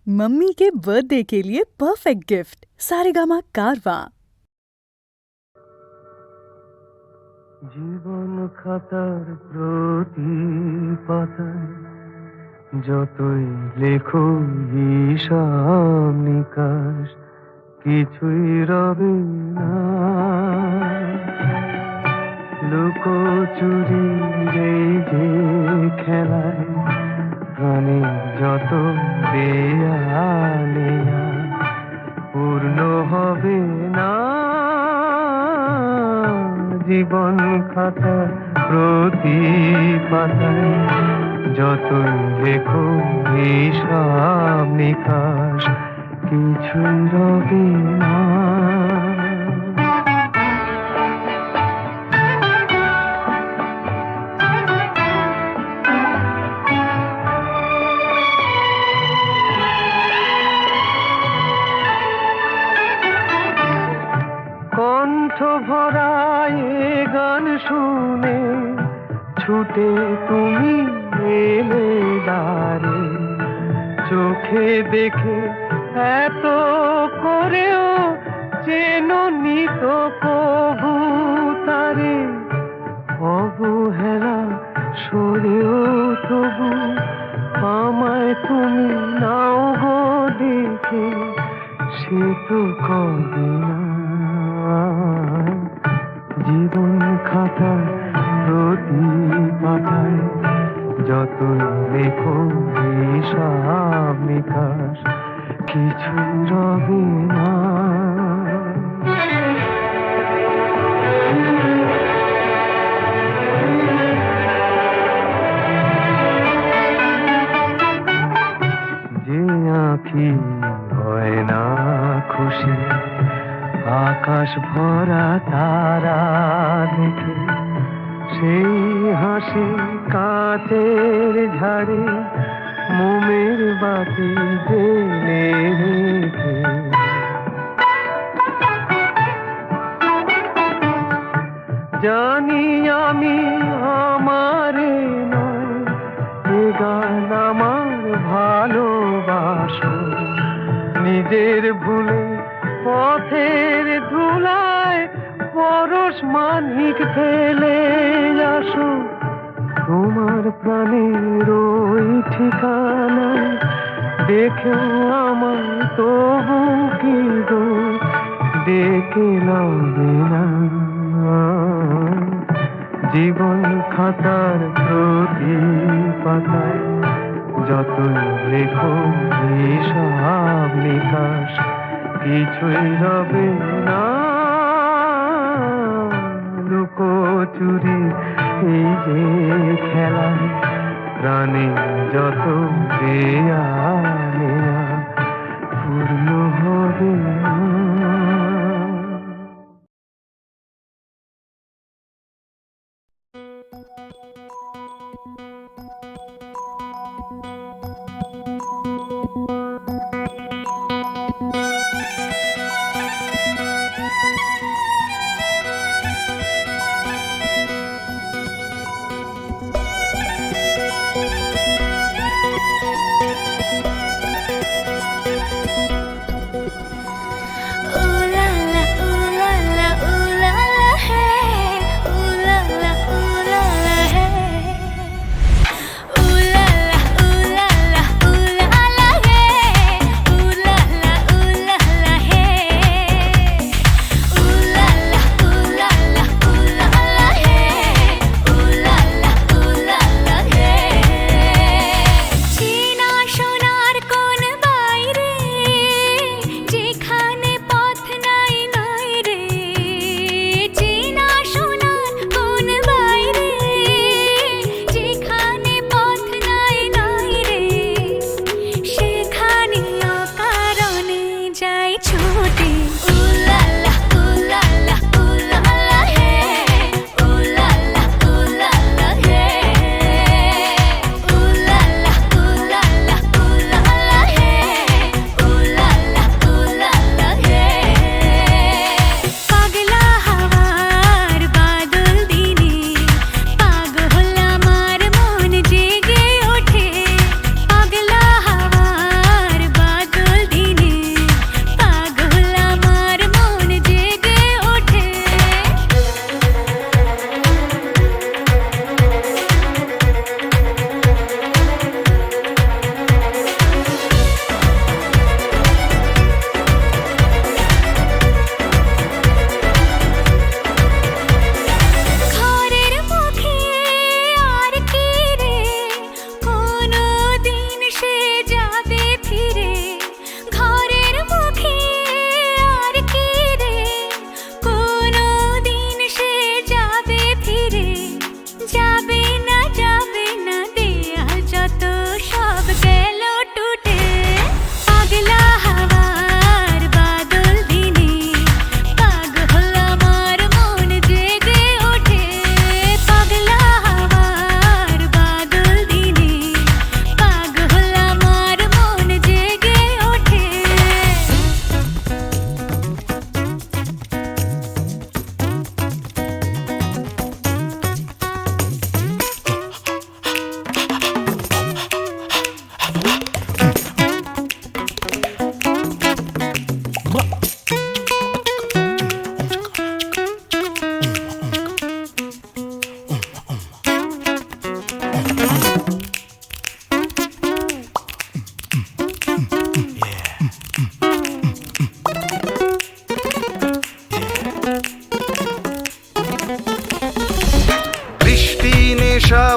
Mummy के birthday के लिए परफेक्ट गिफ्ट सारेगामा कारवा। জীবন খাতার প্রতি পাতায় যতই লেখো হিসাব নিকাশ কিছুই রবে না। লুকোচুরি এই যে খেলায় প্রাণে যত দেয়ালে পূর্ণ হবে না। জীবন খাতা প্রতি পাতায় যতই লেখো হিসাব নিকাশ কিছুই রবে না। কণ্ঠ ভরায় গান শুনে ছুটে তুমি এলে দ্বারে, চোখে দেখে এত করেও চেননি তো কবু তারে। অবহেলা সরেও তবু আমায় তুমি নাও গো দেখে, সে তো কবে না। জীবন খাতা প্রতি পাতায় যতই লেখো হিসাব নিকাশ কিছুই রবে না। যে আঁখি হয় না খুশি আকাশ ভরা তারা দেখে, সেই হাসি কাঁচের ঝাড়ে মোমের বাতি জেলে রেখে। জানি আমি আমারে নয় এ গান আমার ভালোবাসো, নিজের ভুলে পথের ধুলায় পরশ মানিক ফেলে আসো। তোমার প্রাণের ওই ঠিকানায় দেখেও আমার তবু কি গো ডেকে লবে না। জীবন খাতার প্রতি পাতায় যতই লেখো হিসাব নিকাশ কিছুই রবে না। লুকোচুরি এই যে খেলায় প্রাণে যত দেয়ালে পূর্ণ হবে না।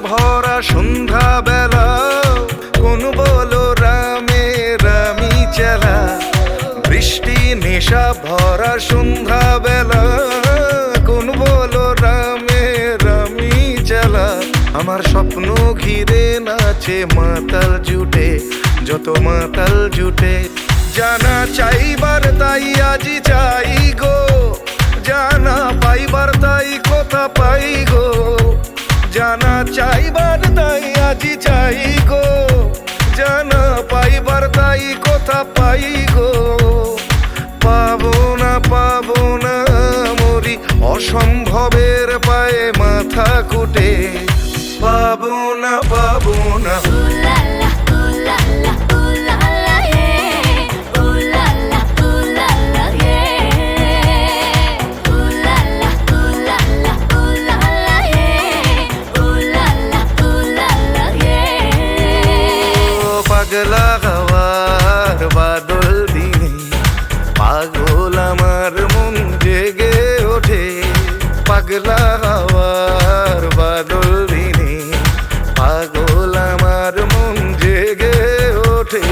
ভরা সন্ধ্যা বেলা, কোন বলো রামে রামি চেলা। বৃষ্টি নেশা ভরা সন্ধ্যা বেলা, কোন বলো রামে রামি চেলা। আমার স্বপ্ন ঘিরে নাচে মাতাল জুটে, যত মাতাল জুটে। জানা চাইবার তাই আজি চাই গো, জানা পাইবার তাই কথা পাই গো। জানা চাইবার তাই আজি চাই গো, জানা পাইবার তাই কথা পাই গো। পাবো না মরি অসম্ভবের পায়ে মাথা কুটে। পাবো না পাগলা হওয়ার বাদল দিনে, পাগল আমার মন জেগে ওঠে। পাগলা হওয়ার বাদল দিনে, পাগল আমার মন জেগে ওঠে।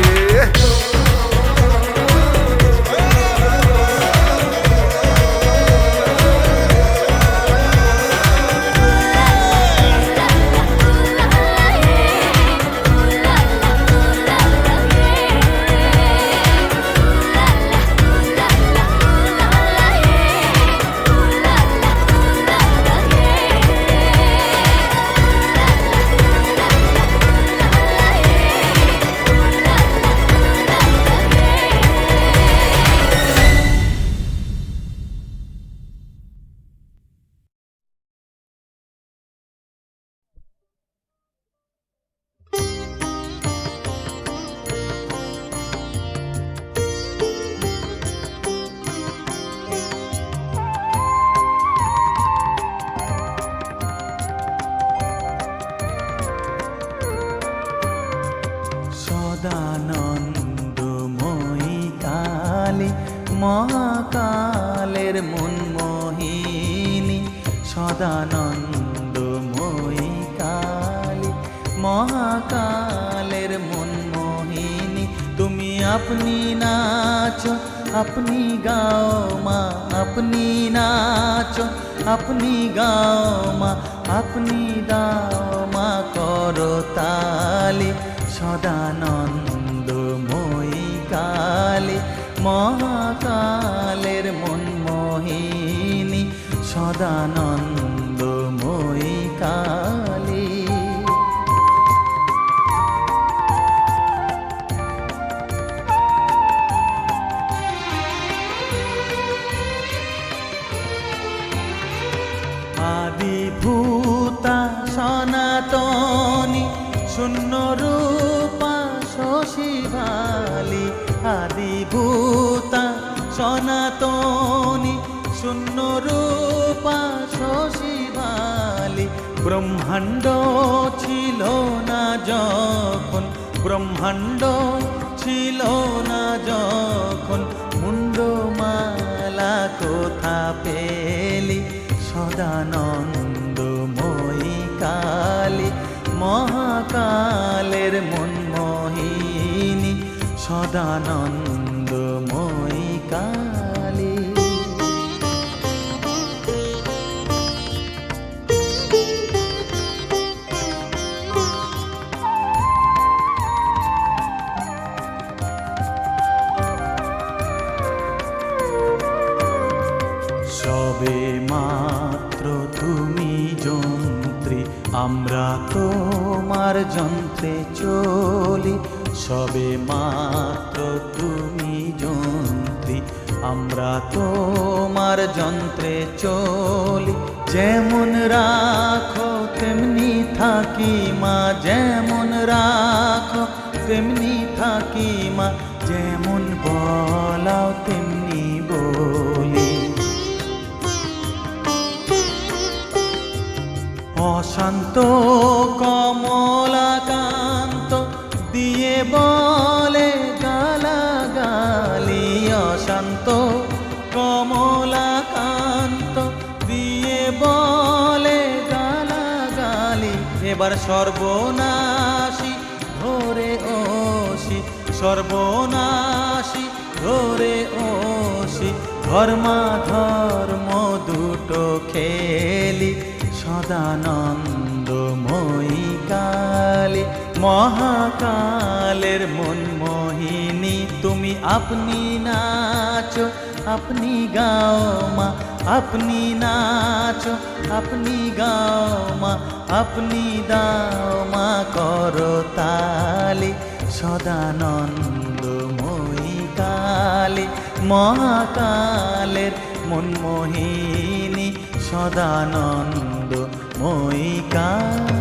সদানন্দময়ী কালী মহাকালের মনমোহিনী। সদানন্দময়ী কালী মহাকালের মনমোহিনী। তুমি আপনি নাচো আপনি গাও মা, আপনি নাচো আপনি গাও মা, আপনি দাও মা করতালি। সদানন্দময়ী কালী মহাকালের মনমোহিনী। সদানন্দময়ী কালী। আদিভূতা সনাতনী শূন্য রূপা শশীভালি। আদিভূতা সনাতনী শূন্য রূপা শশীভালি। ব্রহ্মাণ্ড ছিল না যখন, ব্রহ্মাণ্ড ছিল না যখন, মুন্ডমালা কোথা পেলি। সদানন্দময়ী কালী মহাকালের মনমোহিনী। সদানন্দময়ী কালী। সবে মাত্র তুমি যন্ত্রী, আমরা তোমার যন্ত্রে চলি। সবে মাত্র তুমি যন্ত্রী, আমরা তোমার যন্ত্রে চলি। যেমন রাখো তেমনি থাকি মা, যেমন রাখো তেমনি থাকি মা, যেমন বলাও তেমনি বলি। অশান্ত কমলাকান্ত দিয়ে বলে গালাগালি। অশান্ত কমলাকান্ত দিয়ে বলে গালাগালি। এ এবার সর্বনাশী ধরে ওসি, সর্বনাশী ধরে ওসি, ধর্মাধর্ম দুটো খেলি সদানন্দময়ী কালী। মহাকালের মনমোহিনী তুমি, আপনি নাচো আপনি গাও মা, আপনি নাচো আপনি গাও মা, আপনি দাও মা করতালি। সদানন্দময়ী কালী, মহাকালের মনমোহিনী সদানন্দময়ী কালী।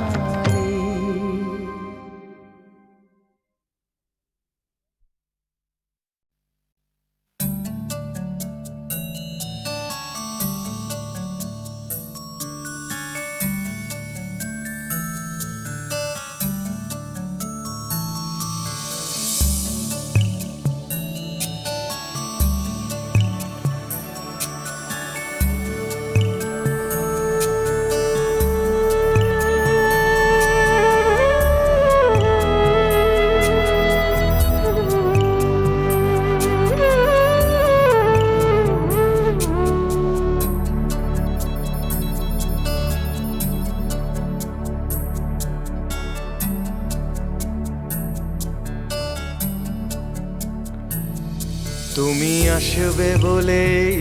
তুমি আসবে বলেই,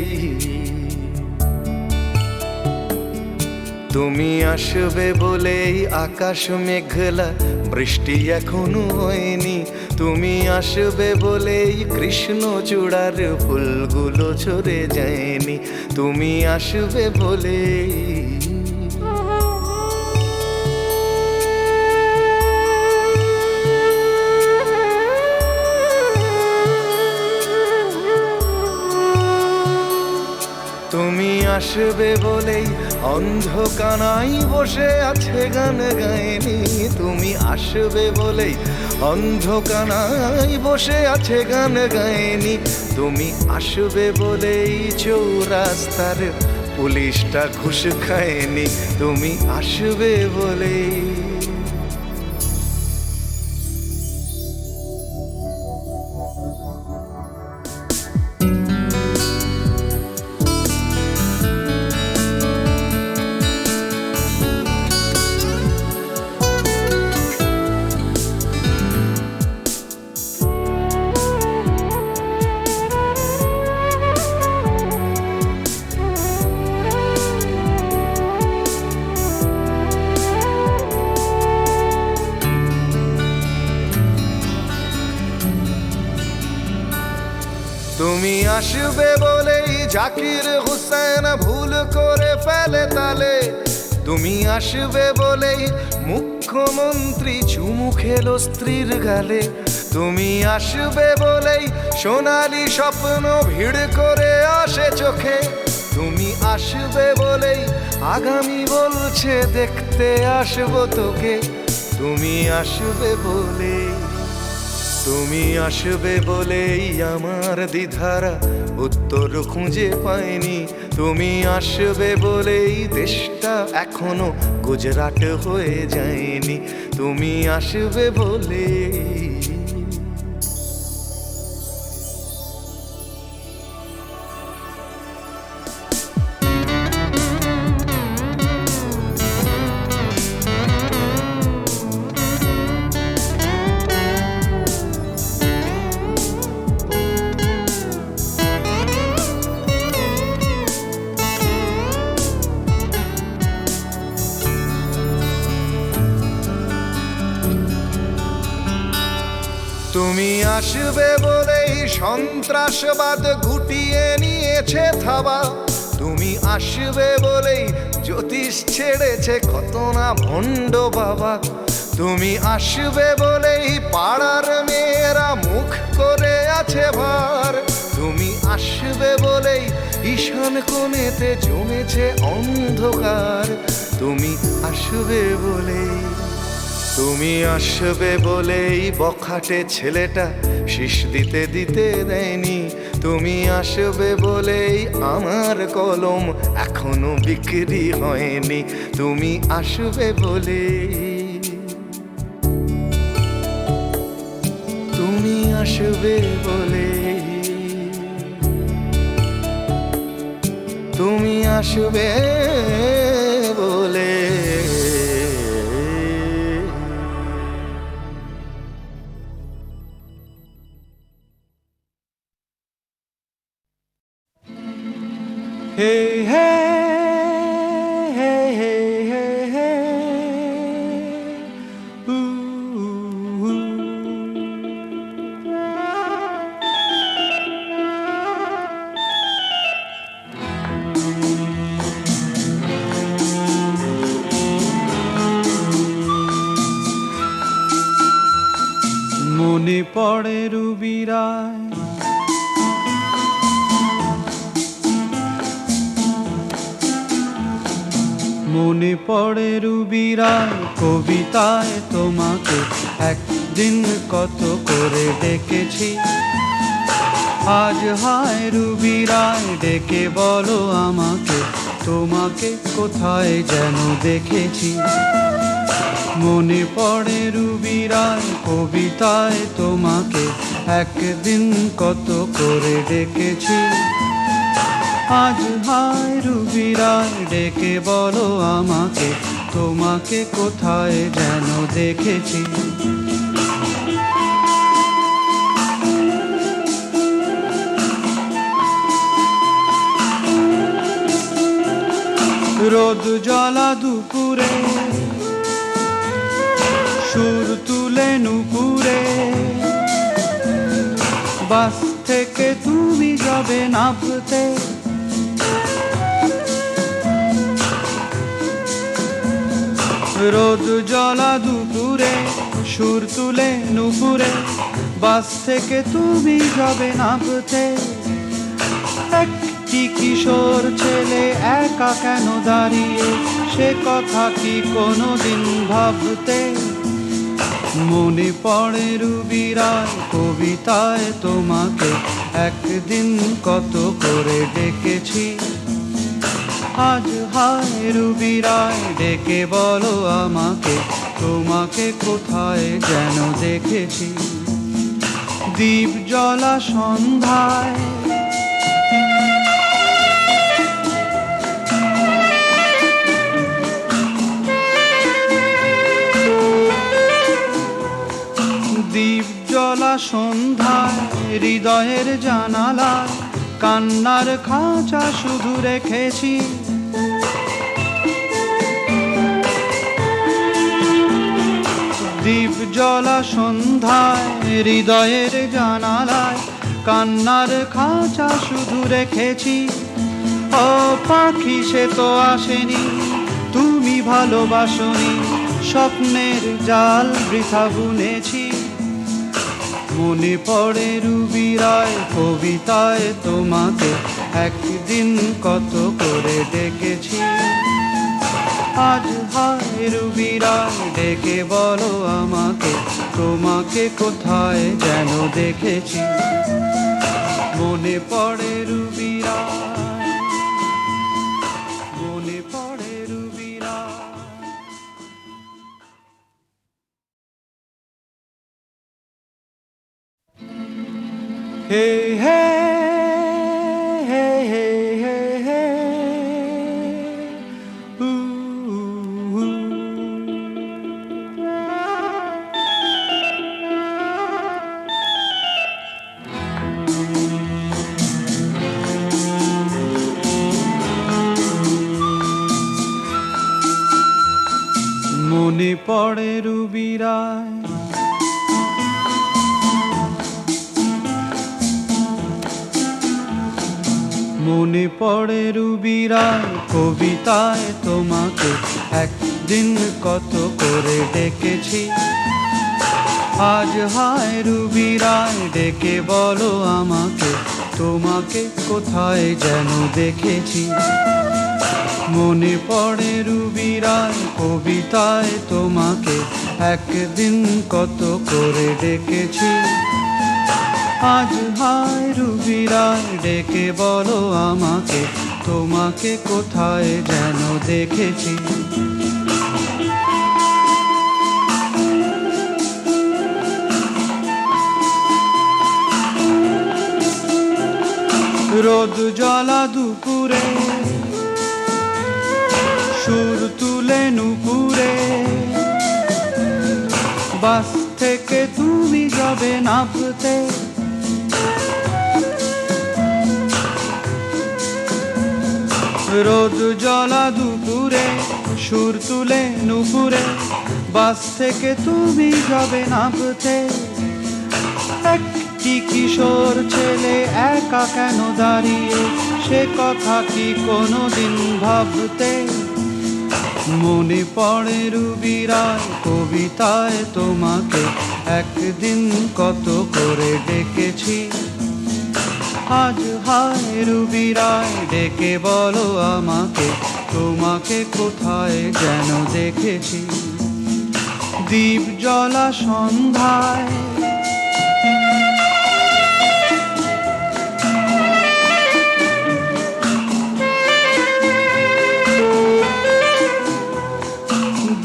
তুমি আসবে বলেই আকাশ মেঘলা, বৃষ্টি এখনো হয়নি। তুমি আসবে বলেই কৃষ্ণচূড়ার ফুলগুলো ঝরে যায়নি। তুমি আসবে বলেই, তুমি আসবে বলেই অন্ধকানাই বসে আছে গান গায়নি। তুমি আসবে বলেই অন্ধকানাই বসে আছে গান গায়নি। তুমি আসবে বলেই চৌরাস্তার পুলিশটা ঘুষ খায়নি। তুমি আসবে বলেই, তুমি আসবে বলেই জাকির হুসেন ভুল করে ফেলে তালে। তুমি আসবে বলেই মুখ্যমন্ত্রী চুমু খেলো স্ত্রীর গালে। তুমি আসবে বলেই সোনালি স্বপ্ন ভিড় করে আসে চোখে। তুমি আসবে বলেই আগামী বলছে দেখতে আসবো তোকে। তুমি আসবে বলেই, তুমি আসবে বলেই আমার দ্বিধারা উত্তর খুঁজে পায়নি। তুমি আসবে বলেই দেশটা এখনো গুজরাট হয়ে যায়নি। তুমি আসবে বলেই, তুমি আসবে বলেই সন্ত্রাসবাদ গুটিয়ে নিয়েছে থাবা। তুমি আসবে বলেই জ্যোতিষ ছেড়েছে কত না ভণ্ড বাবা। তুমি আসবে বলেই পাড়ার মেয়েরা মুখ করে আছে ভার। তুমি আসবে বলেই ঈশান কোণেতে জমেছে অন্ধকার। তুমি আসবে বলেই, তুমি আসবে বলেই বখাটে ছেলেটা শীষ দিতে দিতে দেয়নি। তুমি আসবে বলেই আমার কলম এখনো বিক্রি হয়নি। তুমি আসবে বলেই, আসবে বলে, তুমি আসবে বলে। Hey, hey, hey, hey, hey, hey. Ooh, ooh. মনে পড়ে রুবিরায়, মনে পড়ে রুবিরায় কবিতায় তোমাকে একদিন কত করে ডেকেছি। আজ হায় রুবিরায় ডেকে বলো আমাকে, তোমাকে কোথায় যেন দেখেছি। মনে পড়ে রুবিরায় কবিতায় তোমাকে একদিন কত করে ডেকেছি। আজ হায় রুবিরায় ডেকে বলো আমাকে, তোমাকে কোথায় যেন দেখেছি। রোদ জ্বলা দুপুরে সুর তুলে নুপুরে, বাস থেকে তুমি যাবে নামতে। রোদ জ্বলা দুপুরে সুর তুলে নুপুরে, বাস থেকে তুমি যাবে নামতে। একটি কিশোর ছেলে একা কেন দাঁড়িয়ে, সে কথা কি কোনোদিন ভাবতে। মনে পড়ে রুবিরায় কবিতায় তোমাকে একদিন কত করে ডেকেছি। আজ হায় রুবিরায় ডেকে বলো আমাকে, তোমাকে কোথায় যেন দেখেছি। দ্বীপ জ্বলা সন্ধ্যায় দ্বীপ জ্বলা সন্ধ্যায় হৃদয়ের জানালায় কান্নার খাঁচা শুধু রেখেছি। দ্বীপ জ্বলা সন্ধ্যায় হৃদয়ের জানালায় কান্নার খাঁচা শুধু রেখেছি। ও পাখি সে তো আসেনি, তুমি ভালোবাসনি, স্বপ্নের জাল বৃথা বুনেছি। মনে পড়ে রুবিরায় কবিতায় তোমাকে একদিন কত করে ডেকেছি। আজ হায় রুবিরায় ডেকে বলো আমাকে, তোমাকে কোথায় যেন দেখেছি। মনে পড়ে রুবিরায়, মনে পড়ে রুবিরায়। Hey, hey, hey, hey, hey, hey. Ooh, ooh. মনে পড়ে রুবিরায় মনে পড়ে রুবিরায় কবিতায় তোমাকে একদিন কত করে ডেকেছি। আজ হায় রুবিরায় ডেকে বলো আমাকে, তোমাকে কোথায় যেন দেখেছি। মনে পড়ে রুবিরায় কবিতায় তোমাকে একদিন কত করে ডেকেছি। আজ হায় রুবিরায় ডেকে বলো আমাকে, তোমাকে কোথায় যেন দেখেছি। রোদ জ্বলা দুপুরে সুর তুলে নুপুরে বাস থেকে তুমি যাবে নামতে রোদ জ্বলা দুপুরে সুর তুলে নুপুরে বাস থেকে তুমি যাবে নামতে একটি কিশোর ছেলে একা কেন দাঁড়িয়ে সে কথা কি কোনোদিন ভাবতে মনে পড়ে রুবি রায় কবিতায় তোমাকে একদিন কত করে ডেকেছি আজ হায় রুবি রায় ডেকে বলো আমাকে তোমাকে কোথায় যেন দেখেছি দ্বীপ জ্বলা সন্ধ্যায়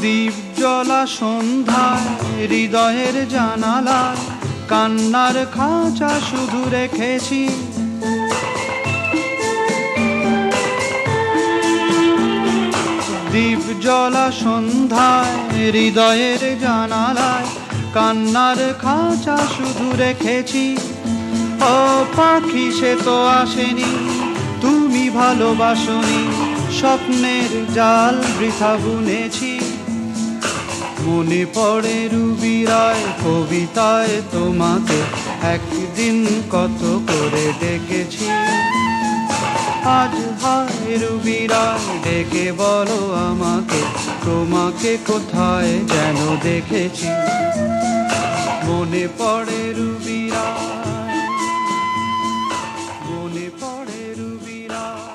দ্বীপ জ্বলা সন্ধ্যায় হৃদয়ের জানালায় কান্নার খাঁচা শুধু রেখেছি দ্বীপ জ্বলা সন্ধ্যায় হৃদয়ের জানালায় কান্নার খাঁচা শুধু রেখেছি ও পাখি সে তো আসেনি তুমি ভালোবাসনি স্বপ্নের জাল বৃথা বুনেছি মনে পড়ে রুবি রায় কবিতায় তোমাকে একদিন কত করে ডেকেছি আজ হায় রুবি রায় ডেকে বলো আমাকে তোমাকে কোথায় যেন দেখেছি মনে পড়ে রুবি রায় মনে পড়ে রুবি রায়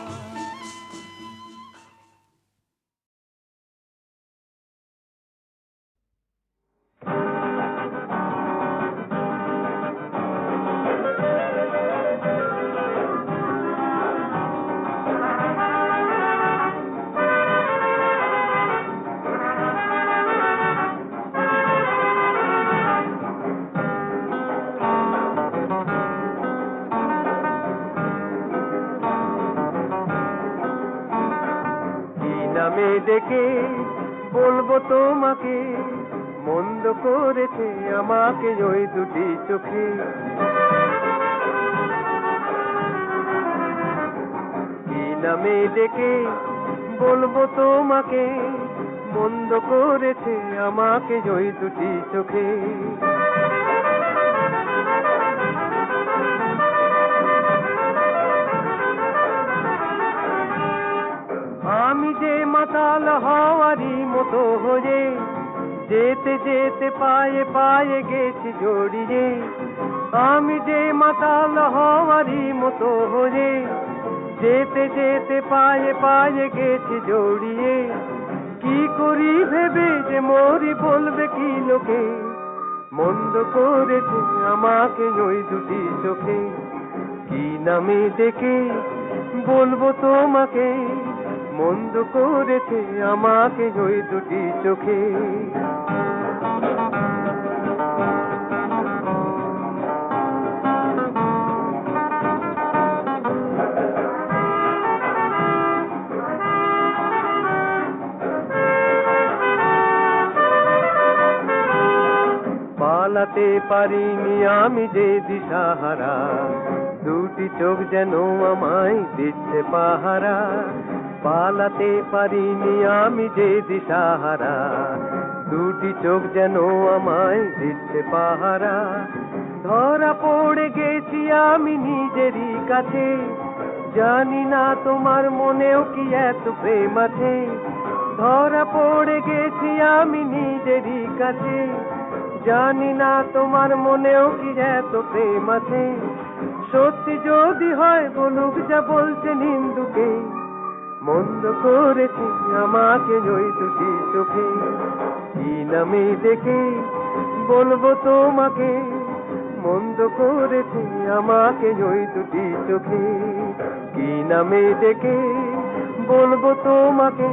নামে ডেকে বলবো তোমাকে মন্দ করেছে আমাকে ওই দুটি চোখে কি নামে ডেকে বলবো তোমাকে মন্দ করেছে আমাকে ওই দুটি চোখে আমি যে মাতাল হওয়ারই মতো হয়ে যেতে যেতে পায়ে পায়ে গেছি জড়িয়ে আমি যে মাতাল হওয়ারই মতো হয়ে যেতে যেতে পায়ে পায়ে গেছি জড়িয়ে কি করি ভেবে যে মরি বলবে কি লোকে মন্দ করেছে আমাকে ওই দুটি চোখে কি নামে ডেকে বলবো তোমাকে মন্দ করেছে আমাকে ওই দুটি চোখে পালাতে পারিনি আমি যে দিশাহারা দুটি চোখ যেন আমায় দিচ্ছে পাহারা পালাতে পারিনি আমি যে দিশাহারা দুটি চোখ যেন আমায় দিচ্ছে পাহারা ধরা পড়ে গেছি আমি নিজেরই কাছে জানি না তোমার মনেও কি এত প্রেম আছে ধরা পড়ে গেছি আমি নিজেরই কাছে জানি না তোমার মনেও কি এত প্রেম আছে সত্যি যদি হয় বলুক যা বলছে নিন্দুকে মন্দ করেছি আমাকে ওই দুটি চোখে কি নামে ডেকে বলবো তোমাকে মন্দ করেছি আমাকে ওই দুটি চোখে কি নামে ডেকে বলবো তোমাকে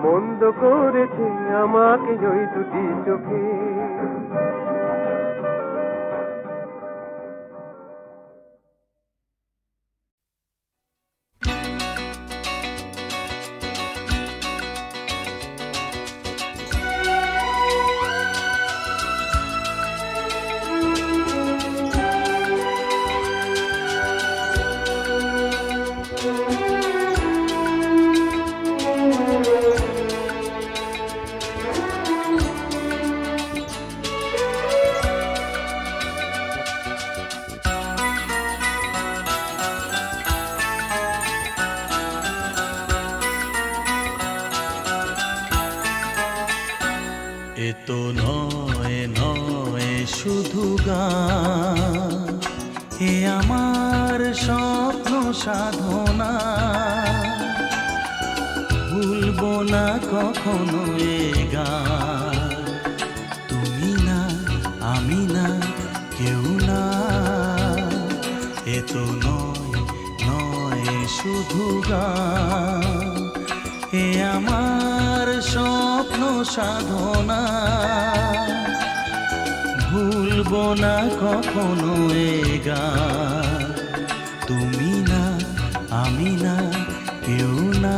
মন্দ করেছে আমাকে ওই দুটি চোখে তো নয় নয় শুধু গান, এ আমার স্বপ্ন সাধনা। ভুলবো না কখনো এ গান, তুমি না আমি না কেউ না। এ তো নয় নয় শুধু গান, এ আমার স্বপ্ন সাধনা। ভুলবো না কখনো এ গান, তুমি না আমি না কেউ না।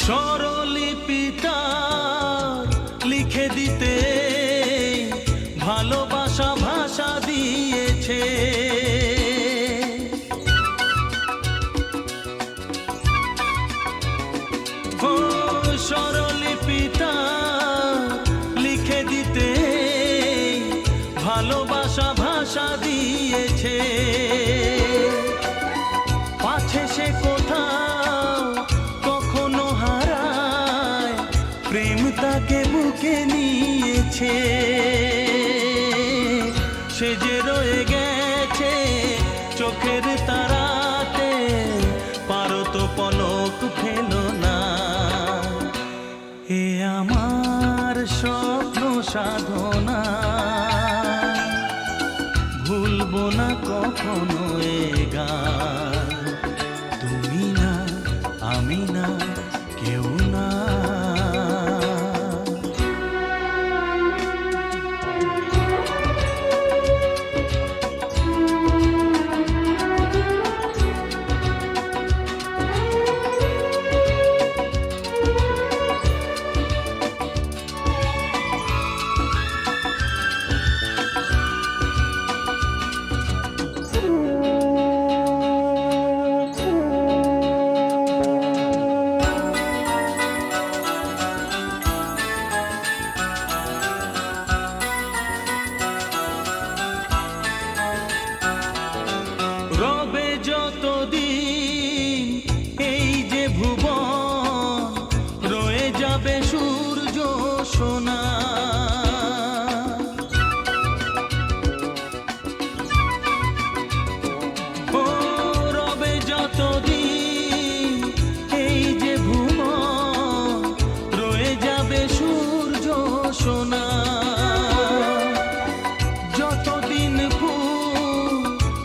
স্বরলিপিটা লিখে দিতে ভালোবাসা ভাষা দিয়েছে। ও স্বরলিপিটা লিখে দিতে ভালোবাসা ভাষা দিয়েছে। পাছে সে কোথাও কখনো হারায়, প্রেম তাকে বুকে নিয়েছে। সে যে রয়ে গেছে চোখের তারাতে, পারো তো পলক ফেলো না। এ আমার স্বপ্ন সাধনা, ভুলবো না কখনো এ গান, তুমি না আমি না কেউ না। রবে যতদিন এই যে ভুবন, রয়ে যাবে সূর্য সোনা। ও রবে যতদিন এই যে ভুবন, রয়ে যাবে সূর্য সোনা। যতদিন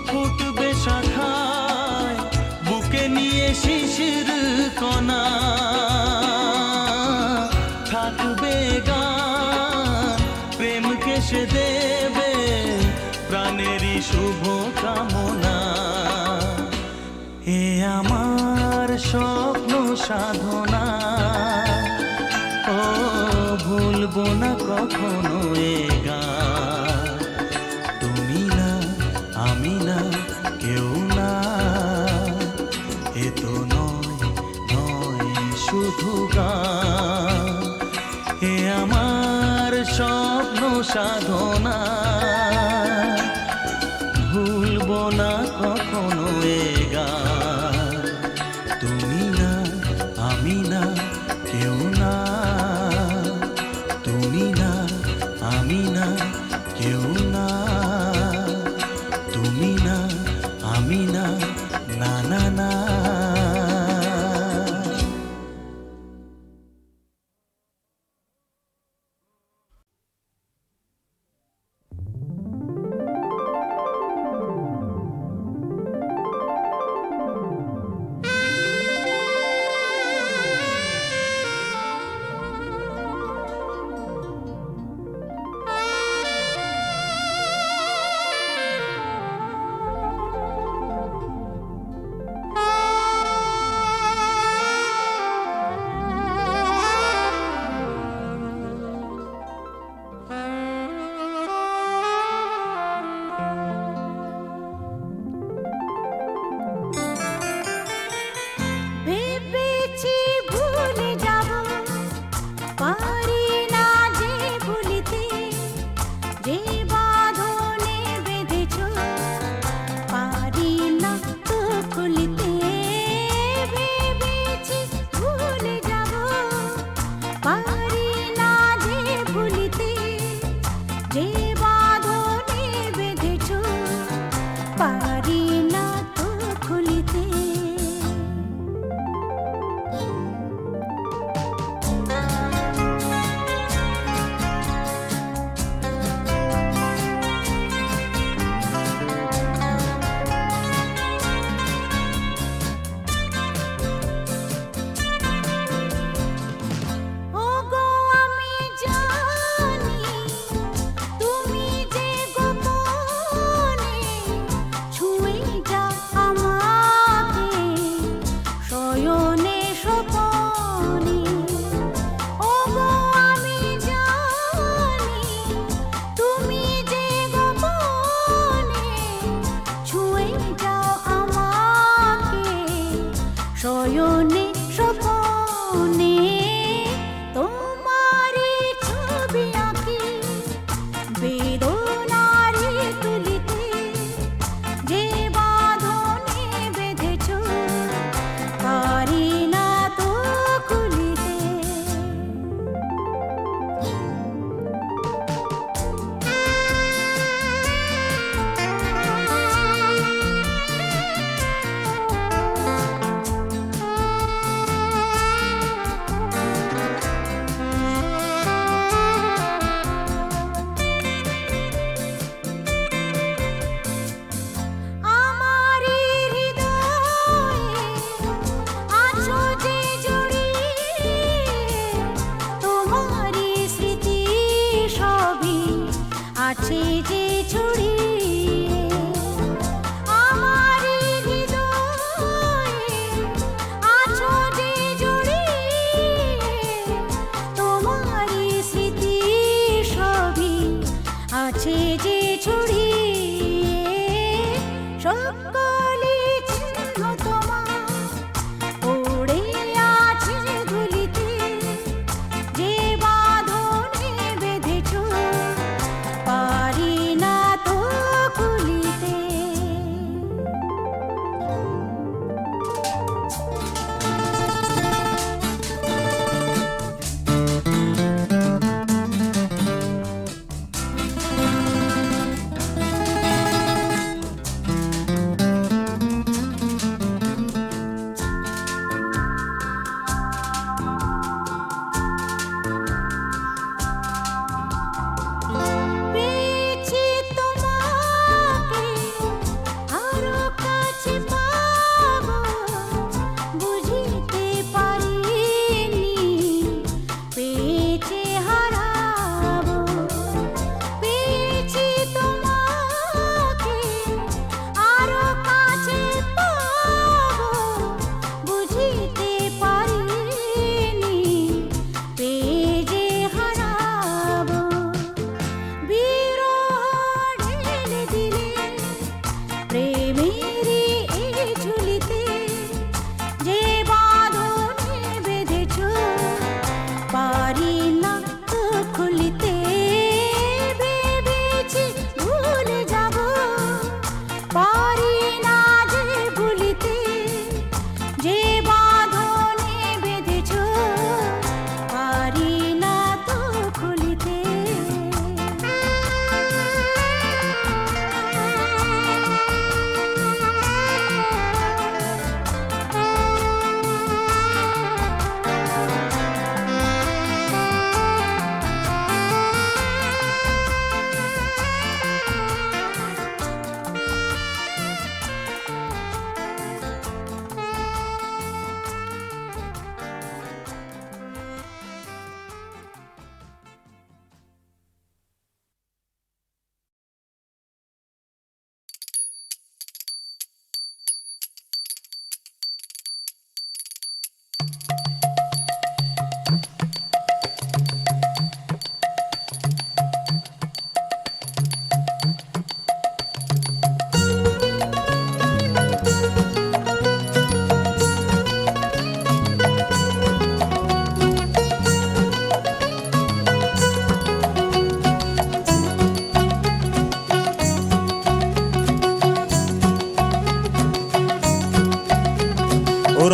ফুটবে শাখায়, বুকে নিয়ে শিশির কণা। থাকবে গান প্রেমকে সে দেবে, প্রাণেরই শুভ কামনা। এ আমার স্বপ্ন সাধনা, ও ভুলবো না কখনো এ গান, তুমি না আমি না কেউ না। এ তো নয় নয় শুধু গান, এ আমার স্বপ্ন সাধনা। ভুলবো না কখনো এ গান, তুমি না আমি না কেউ না। তুমি না আমি না কেউ না। তুমি না আমি না না না না। পারি না যে ভুলিতে যে বাঁধনে বেঁধেছ, পারি না তো খুলিতে ভেবেছি ভুলে যাব, পারি না যে ভুলিতে যে বাঁধনে বেঁধেছ, পারি না তো খুলিতে।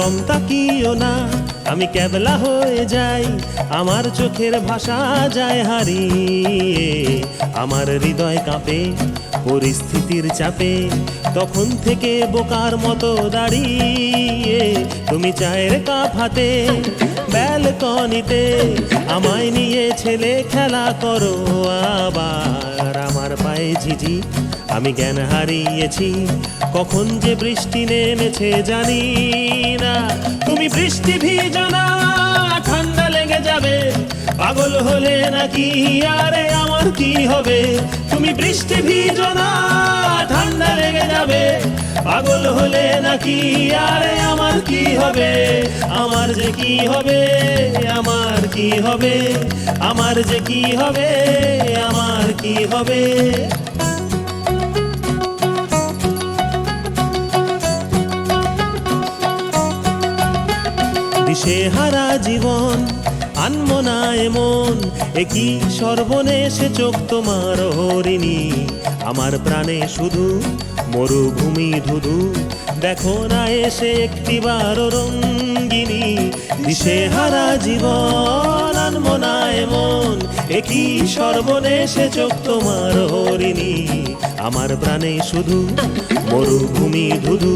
কম তাকিও না, আমি ক্যাবলা হয়ে যাই, আমার চোখের ভাষা যায় হারিয়ে, আমার হৃদয় কাঁপে পরিস্থিতির চাপে, তখন থেকে বোকার মতো দাঁড়িয়ে তুমি চায়ের কাপ হাতে ব্যালকনিতে আমায় নিয়ে ছেলে খেলা করো আবার। আমার পায়ে ঝিঝি, আমি জ্ঞান হারিয়েছি, কখন যে বৃষ্টি নেমেছে জানি না। তুমি বৃষ্টি ভিজো না, ঠান্ডা লেগে যাবে, পাগল হলে নাকি আরে আমার কি হবে? তুমি বৃষ্টি ভিজো না, ঠান্ডা লেগে যাবে, পাগল হলে নাকি আরে আমার কি হবে? আমার যে কি হবে, আমার কি হবে, আমার যে কি হবে, আমার কি হবে? দিশেহারা জীবন আনমো না এমন, একই সর্বনেশে চোখ তোমার হরিণী, আমার প্রাণে শুধু মরুভূমি ধুধু, দেখো না এসে একটিবার রঙ্গিনী। দিশেহারা জীবন আনমো না এমন, একই সর্বনেশে চোখ তোমার হরিণী, আমার প্রাণে শুধু মরুভূমি ধুধু,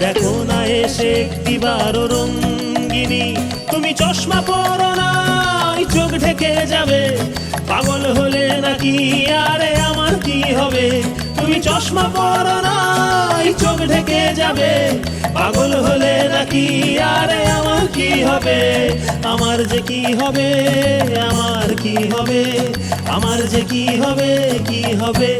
দেখো না এসে একটিবার রঙ্গিনী। তুমি চশমা পরো না, চোখ ঢেকে যাবে, পাগল হলে নাকি আরে আমার কি হবে? তুমি চশমা পরো না, চোখ ঢেকে যাবে, পাগল হলে নাকি আরে আমার কি হবে? আমার যে কি হবে, আমার কি হবে, আমার যে কি হবে, কি হবে?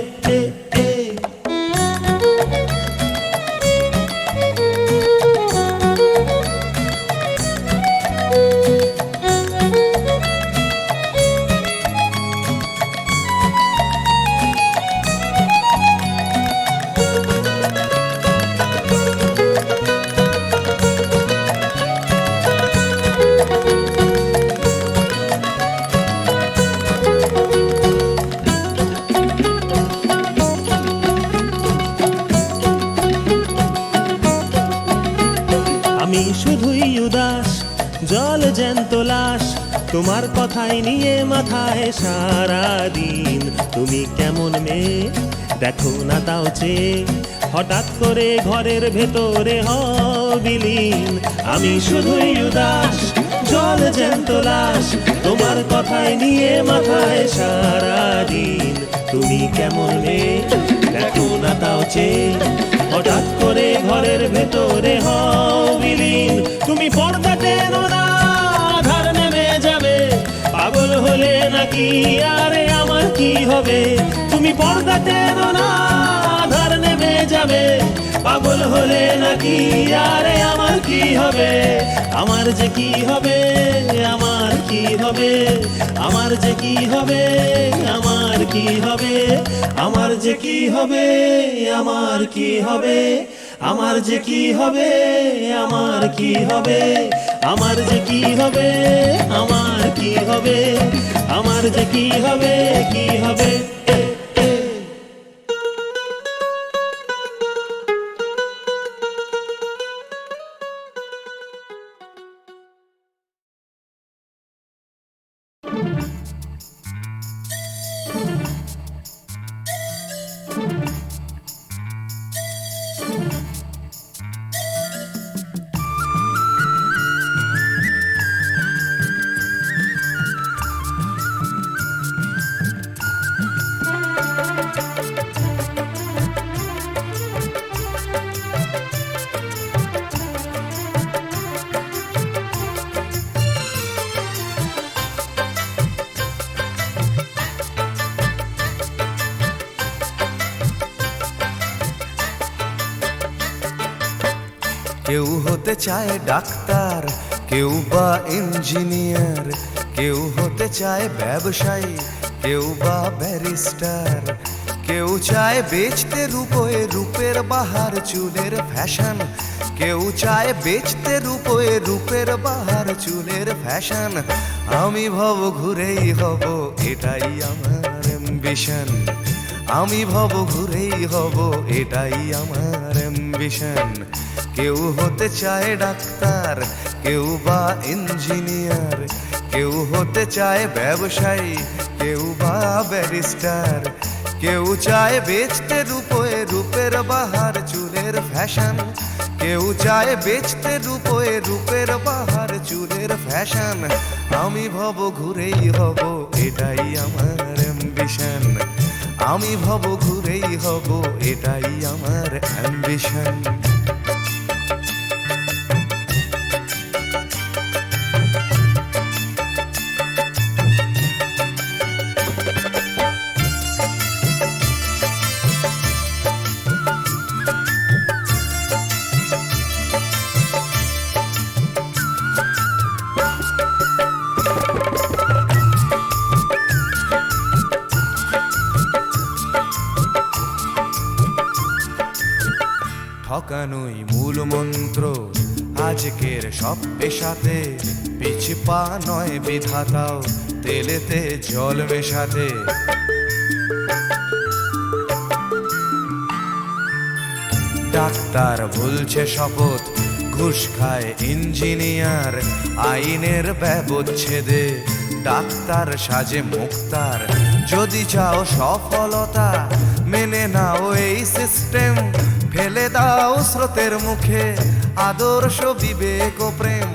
আমি শুধুই উদাস, জল জ্যান্ত লাশ, তোমার কথাই নিয়ে মাথায় সারাদিন। তুমি কেমন মেয়ে দেখো না তাও চেয়ে, হঠাৎ করে ঘরের ভেতরে হও বিলীন। আমি শুধুই উদাস, জল জ্যান্ত লাশ, তোমার কথাই নিয়ে মাথায় সারাদিন। তুমি কেমন মেয়ে দেখো না তাও চেয়ে, হঠাৎ করে ঘরের ভেতরে হও বিলীন। তুমি পর্দা টেনো না, আধার নেমে যাবে, পাগল হলে নাকি আরে আমার কি হবে? তুমি পর্দা টেনো না, আধার নেমে যাবে, পাগল হলে নাকি আরে আমার কি হবে? আমার যে কি হবে, আমার কি হবে, আমার যে কি হবে, আমার কি হবে, আমার যে কি হবে, আমার কি হবে, আমার যে কি হবে, আমার কি হবে, আমার যে কি হবে, আমার কি হবে, আমার যে কি হবে, কি হবে? কেউ হতে চায় ডাক্তার, কেউ বা ইঞ্জিনিয়ার, কেউ হতে চায় ব্যবসায়ী, কেউ বা ব্যারিস্টার, কেউ চায় বেচতে রূপোয় রূপের বাহার চুলের ফ্যাশন, কেউ চায় বেচতে রূপোয় রূপের বাহার চুলের ফ্যাশন। আমি ভব ঘুরেই হব, এটাই আমার অ্যাম্বিশন। আমি ভব ঘুরেই হব, এটাই আমার অ্যাম্বিশন। কেউ হতে চায় ডাক্তার, কেউ বা ইঞ্জিনিয়ার, কেউ হতে চায় ব্যবসায়ী, কেউ বা ব্যারিস্টার, কেউ চায় বেচতে রূপে রূপের বাহার চুলের ফ্যাশন, কেউ চায় বেচতে রূপে রূপের বাহার চুলের ফ্যাশন। আমি ভব ঘুরেই হব, এটাই আমার অ্যাম্বিশন। আমি ভব ঘুরেই হব, এটাই আমার অ্যাম্বিশন। ঠকানোই মূল মন্ত্র আজকের সব পেশাতে, পিছ পা নয় বিধাতাও তেলেতে জল মেশাতে। ডাক্তার বলছে শপথ, ঘুষ খায় ইঞ্জিনিয়ার, আইনের ব্যবচ্ছেদে ডাক্তার সাজে মুক্তার। যদি চাও সফলতা মেনে নাও এই সিস্টেম, ফেলে দাও স্রোতের মুখে আদর্শ বিবেক ও প্রেম।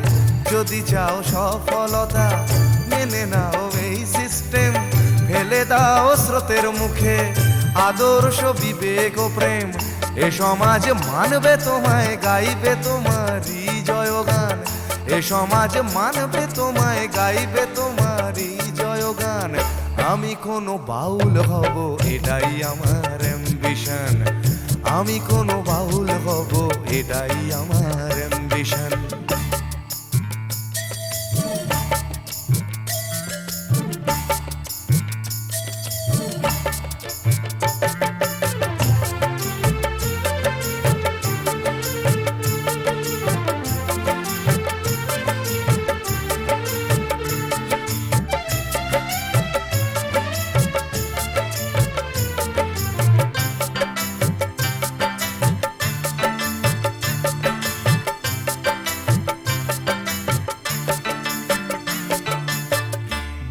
যদি চাও সফলতা মেনে নাও এই সিস্টেম, ফেলে দাও স্রোতের মুখে আদর্শ বিবেক ও প্রেম। এ সমাজ মানবে তোমায়, গাইবে তোমারই জয়গান। এ সমাজ মানবে তোমায়, গাইবে তোমারই জয়গান। আমি কোনো বাউল হব, এটাই আমার অ্যাম্বিশন। আমি কোনো বাউল হব, এটাই আমার অ্যাম্বিশন।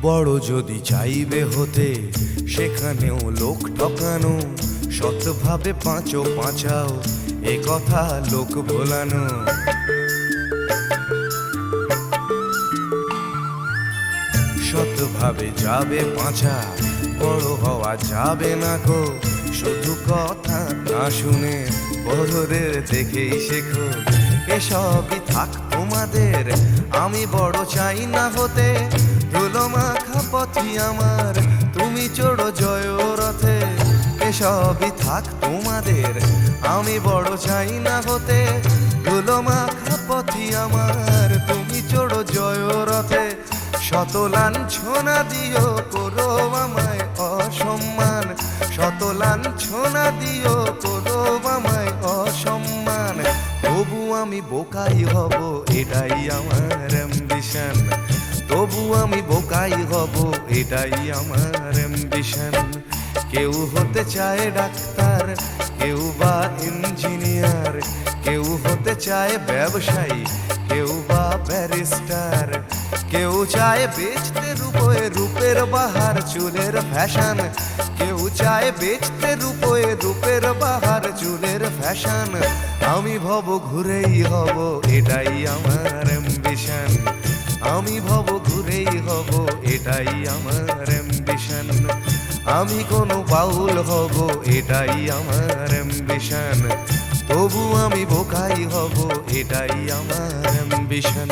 বড় যদি চাইবে হতে, সেখানেও লোক ঠকানো, সৎভাবে পাঁচো পাঁচাও, এ কথা লোক ভোলানো। সৎভাবে যাবে পাঁচা, বড় হওয়া যাবে না গো। শুধু কথা না শুনে বড়দের দেখেই শেখো। এসবই থাক তোমাদের, আমি বড় চাই না হতে। ধুলো মাখা পথি আমার, তুমি চড়ো জয় রথে। এসবই থাক তোমাদের, আমি বড় চাই না হতে। ধুলো মাখা পথি আমার, তুমি চড়ো জয় রথে। শত লাঞ্ছনা দিও করো আমায় অসম্মান, শত লাঞ্ছনা দিও করো আমায় অসম্মান। তবু আমি বোকাই হব, এটাই আমার অ্যাম্বিশন। তবু আমি বোকাই হব, এটাই আমার অ্যাম্বিশন। কেউ হতে চায় ডাক্তার, কেউ বা ইঞ্জিনিয়ার, কেউ হতে চায় ব্যবসায়ী, কেউ বা ব্যারিস্টার, কেউ চায় বেচতে রূপে রূপের বাহার চুলের ফ্যাশন, কেউ চায় বেচতে রূপে রূপের বাহার চুলের ফ্যাশন। আমি ভব ঘুরেই হব, এটাই আমার অ্যাম্বিশন। আমি ভব ঘুরেই হব, এটাই আমার অ্যাম্বিশন। আমি কোনো বাউল হব, এটাই আমার অ্যাম্বিশন। তবু আমি বোকাই হব, এটাই আমার অ্যাম্বিশন।